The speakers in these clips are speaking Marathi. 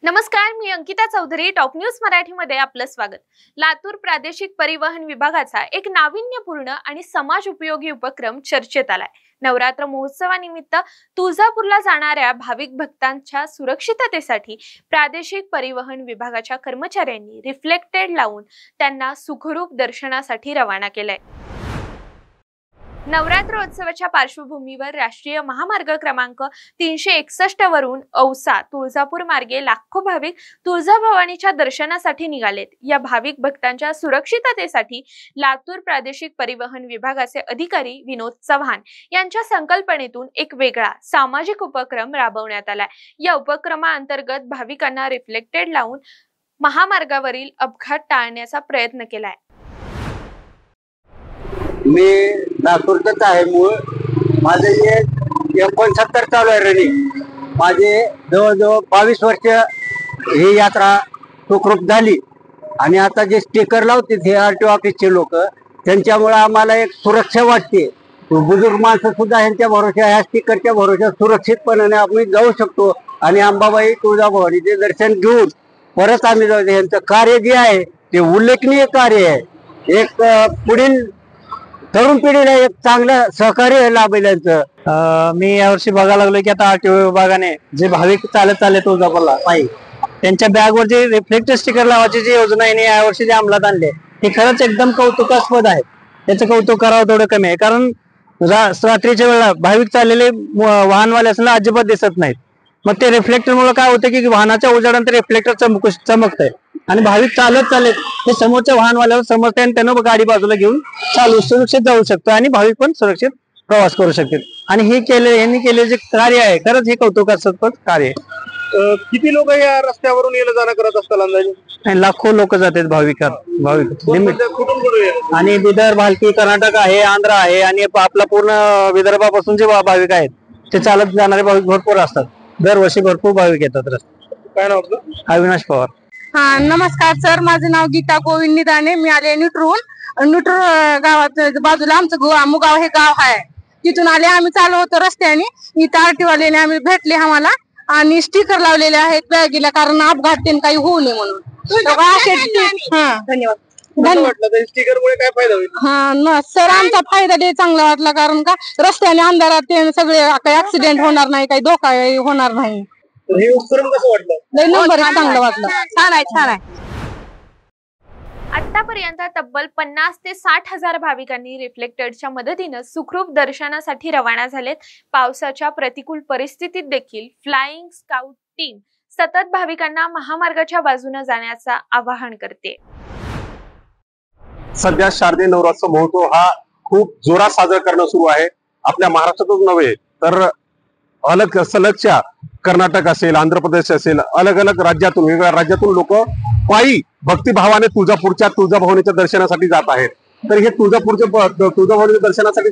नमस्कार, मी अंकिता चौधरी. टॉप न्यूज मराठीमध्ये आपलं स्वागत. लातूर प्रादेशिक परिवहन विभागाचा एक नाविन्यपूर्ण आणि समाज उपयोगी उपक्रम चर्चेत आलाय. नवरात्र महोत्सवानिमित्त तुळजापूरला जाणाऱ्या भाविक भक्तांच्या सुरक्षिततेसाठी प्रादेशिक परिवहन विभागाच्या कर्मचाऱ्यांनी रिफ्लेक्टेड लावून त्यांना सुखरूप दर्शनासाठी रवाना केलंय. नवरात्रोत्सवाच्या पार्श्वभूमीवर राष्ट्रीय महामार्ग क्रमांक 361 वरून औसा तुळजापूर मार्गे लाखो भाविक तुळजाभवानीच्या दर्शनासाठी निघालेत. या भाविक भक्तांच्या सुरक्षिततेसाठी लातूर प्रादेशिक परिवहन विभागाचे अधिकारी विनोद चव्हाण यांच्या संकल्पनेतून एक वेगळा सामाजिक उपक्रम राबवण्यात आलाय. या उपक्रमाअंतर्गत भाविकांना रिफ्लेक्टेड लावून महामार्गावरील अपघात टाळण्याचा प्रयत्न केलाय. मी लातूरचाच आहे. मूळ माझे 69 चालू आहे रनिंग. माझे जवळजवळ 22 वर्ष ही यात्रा सुखरूप झाली आणि आता जे स्टिकर लावते हे RTO ऑफिसचे लोक, त्यांच्यामुळे आम्हाला एक सुरक्षा वाटते. बुजुर्ग माणसं सुद्धा यांच्या भरोशा, ह्या स्टिकरच्या भरोशा सुरक्षितपणे आम्ही जाऊ शकतो आणि अंबाबाई तुळजाभवानीचे दर्शन घेऊन परत आम्ही जाऊ. यांचं कार्य जे आहे ते उल्लेखनीय कार्य आहे. एक पुढील तरुण पिढीला एक चांगलं सहकार्य लाभेल यांचं. मी यावर्षी बघायला लागलो की आता RTO विभागाने जे भाविक चालत तुळजापूरला पायी त्यांच्या बॅगवर जे रिफ्लेक्टर स्टिकर लावायची जी योजना आहे यावर्षी जे अंमलात आणले हे खरंच एकदम कौतुकास्पद आहे. त्याचं कौतुक करावं थोडं कमी आहे, कारण रात्रीच्या वेळेला भाविक चाललेले वाहनवाले असल्याला अजिबात दिसत नाहीत. मग ते रिफ्लेक्टर मुळे काय होतं की वाहनाच्या उजेडानंतर रिफ्लेक्टर चमकतंय आणि भाविक चालले ते समोरच्या वाहनवाल्याला समजते आणि त्यानं गाडी बाजूला घेऊन सुरक्षित जाऊ शकतो आणि भाविक पण सुरक्षित प्रवास करू शकतील. आणि यांनी केले जे कार्य आहे खरंच हे कौतुकास्पद कार्य आहे. किती लोक या रस्त्यावरून येणं जाणं करत असतात अंदाजे? लाखो लोक जातात भाविक कुठून कुठून? आणि विदर्भ, हलकी कर्नाटक आहे, आंध्र आहे आणि आपला पूर्ण विदर्भापासून जे भाविक आहेत ते चालत जाणारे भाविक भरपूर असतात. दरवर्षी भरपूर भाविक येतात रस्ते. काय नाव आपलं? अविनाश पवार. हा, नमस्कार सर. माझं नाव गीता गोविंद निदाने. मी आले नुटूर गावात बाजूला आमचं मुगाव हे गाव आहे. तिथून आले. आम्ही चालू होतो रस्त्याने. इथं RTO वाल्याने आम्ही भेटले आम्हाला आणि स्टिकर लावलेले आहेत बॅगीला, कारण अपघात काही होऊ नये म्हणून. धन्यवाद. स्टिकर मुळे काय फायदा होईल? हा सर, आमचा फायदा चांगला वाटला, कारण का रस्त्याने अंधारात सगळे काही ऍक्सिडेंट होणार नाही, काही धोका होणार नाही. हे उपक्रम कसं वाटलं? नंबर चांगलं वाटलं. छान आहे. आतापर्यंत तब्बल 50 ते 60 हजार भाविकांनी रिफ्लेक्टरच्या मदतीने सुखरूप दर्शनासाठी रवाना झालेत. पावसाच्या प्रतिकूल परिस्थितीत देखील फ्लाइंग स्काउट टीम सतत भाविकांना महामार्गाच्या बाजूने जाण्याचं आवाहन करते. सध्या शारदीय नवरात्र महोत्सव हा खूप जोरात साजरा करणं सुरू आहे. आपल्या महाराष्ट्रातच नव्हे तर अलग सलगच्या कर्नाटक असेल, आंध्र प्रदेश असेल, अलग अलग राज्यातून, वेगवेगळ्या राज्यातून लोक पायी भक्तिभावाने तुळजाभवानीच्या दर्शनासाठी जात आहेत. तर हे तुळजाभवानीच्या दर्शनासाठी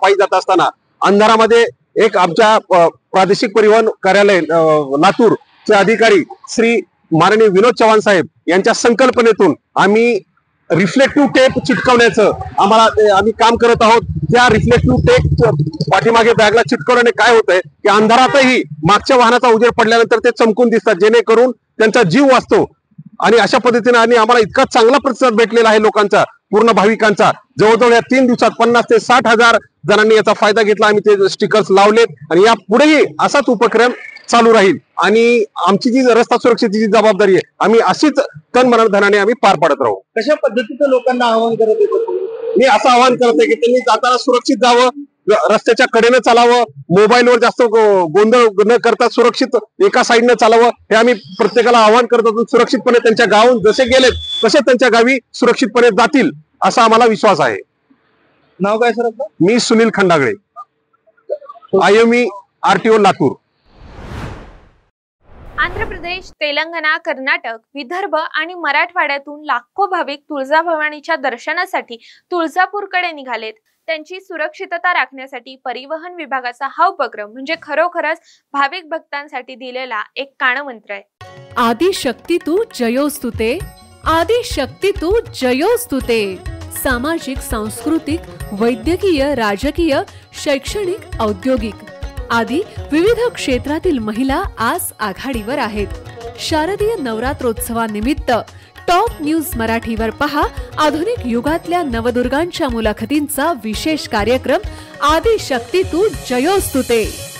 पायी जात असताना अंधारामध्ये एक आमच्या प्रादेशिक परिवहन कार्यालय लातूरचे अधिकारी श्री माननीय विनोद चव्हाण साहेब यांच्या संकल्पनेतून आम्ही रिफ्लेक्टिव्ह टेप चिटकवण्याचं आम्ही काम करत आहोत. त्या रिफ्लेक्टिव्ह टेप पाठीमागे बॅगला चिटकवल्याने काय होतंय की अंधारातही मागच्या वाहनाचा उजेड पडल्यानंतर ते चमकून दिसतात, जेणेकरून त्यांचा जीव वाचतो. आणि अशा पद्धतीने आम्हाला इतका चांगला प्रतिसाद भेटलेला आहे लोकांचा, पूर्ण भाविकांचा. जवळजवळ या 3 दिवसात 50 ते 60 हजार जणांनी याचा फायदा घेतला. आम्ही ते स्टिकर्स लावलेत आणि या पुढेही असाच उपक्रम चालू राहील आणि आमची जी रस्ता सुरक्षेची जबाबदारी आहे आम्ही अशीच तन धनाने आम्ही पार पाडत राहू. कशा पद्धतीचं लोकांना आवाहन करत येतं? मी असं आवाहन करते की त्यांनी जाताना सुरक्षित जावं, रस्त्याच्या कडेनं चालावं, मोबाईलवर जास्त गोंधळ न करता सुरक्षित एका साईडनं चालावं, हे आम्ही प्रत्येकाला आवाहन करत असून सुरक्षितपणे त्यांच्या गावाहून जसे गेलेत तसे त्यांच्या गावी सुरक्षितपणे जातील असा आम्हाला विश्वास आहे. नाव काय सर आपलं? मी सुनील खंडागळे, IME RTO लातूर. आंध्र प्रदेश, तेलंगणा, कर्नाटक, विदर्भ आणि मराठवाड्यातून लाखो भाविक तुळजाभवानीच्या दर्शनासाठी तुळजापूरकडे निघालेत. त्यांची सुरक्षितता राखण्यासाठी परिवहन विभागाचा हा उपक्रम म्हणजे खरोखरच भाविक भक्तांसाठी दिलेला एक कानमंत्र आहे. आदि शक्ती तू जयोस्तुते, आदि शक्ती तू जयोस्तुते. सामाजिक, सांस्कृतिक, वैद्यकीय, राजकीय, शैक्षणिक, औद्योगिक आदी विविध क्षेत्रातील महिला आज आघाडीवर आहेत. शारदीय नवरात्रोत्सवानिमित्त टॉप न्यूज मराठीवर पहा आधुनिक युगातल्या नवदुर्गांच्या मुलाखतींचा विशेष कार्यक्रम आदिशक्ती तू जयोस्तुते।